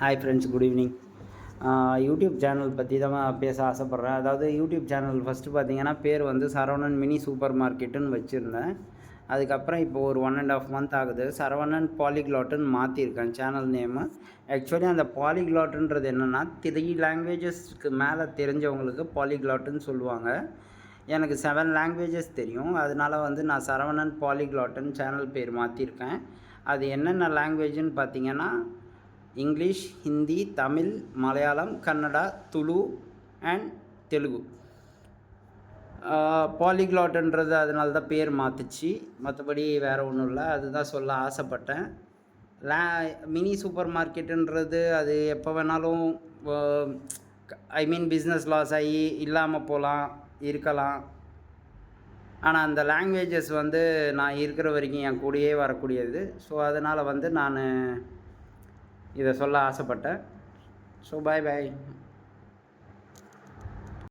Hi friends, good evening. YouTube channel பற்றி தான் பேச ஆசைப்பட்றேன். அதாவது யூடியூப் சேனல் ஃபஸ்ட்டு பார்த்தீங்கன்னா பேர் வந்து சரவணன் மினி சூப்பர் மார்க்கெட்டுன்னு வச்சுருந்தேன். அதுக்கப்புறம் இப்போ ஒரு 1.5 மந்த் ஆகுது சரவணன் பாலிக்லாட்டுன்னு மாற்றிருக்கேன் சேனல் நேமு. ஆக்சுவலி அந்த பாலிக்லாட்டுன்றது என்னென்னா 3 லாங்குவேஜஸ்க்கு மேலே தெரிஞ்சவங்களுக்கு பாலிக்லாட்டுன்னு சொல்லுவாங்க. எனக்கு 7 லாங்குவேஜஸ் தெரியும். அதனால வந்து நான் சரவணன் பாலிக்லாட்டுன்னு சேனல் பேர் மாற்றிருக்கேன். அது என்னென்ன லாங்குவேஜுன்னு பார்த்தீங்கன்னா இங்கிலீஷ், ஹிந்தி, தமிழ், மலையாளம், கன்னடா, துளு அண்ட் தெலுங்கு. பாலிக்லாட்டுன்றது அதனால தான் பேர் மாற்றுச்சு, மற்றபடி வேறு ஒன்றும் இல்லை. அதுதான் சொல்ல ஆசைப்பட்டேன். மினி சூப்பர் மார்க்கெட்டுன்றது அது எப்போ வேணாலும் ஐ மீன் பிஸ்னஸ் லாஸ் ஆகி இல்லாமல் போகலாம், இருக்கலாம். ஆனால் அந்த லாங்குவேஜஸ் வந்து நான் இருக்கிற வரைக்கும் என் கூடயே வரக்கூடியது. ஸோ அதனால் வந்து நான் இதை சொல்ல ஆசைப்பட்டேன். So bye.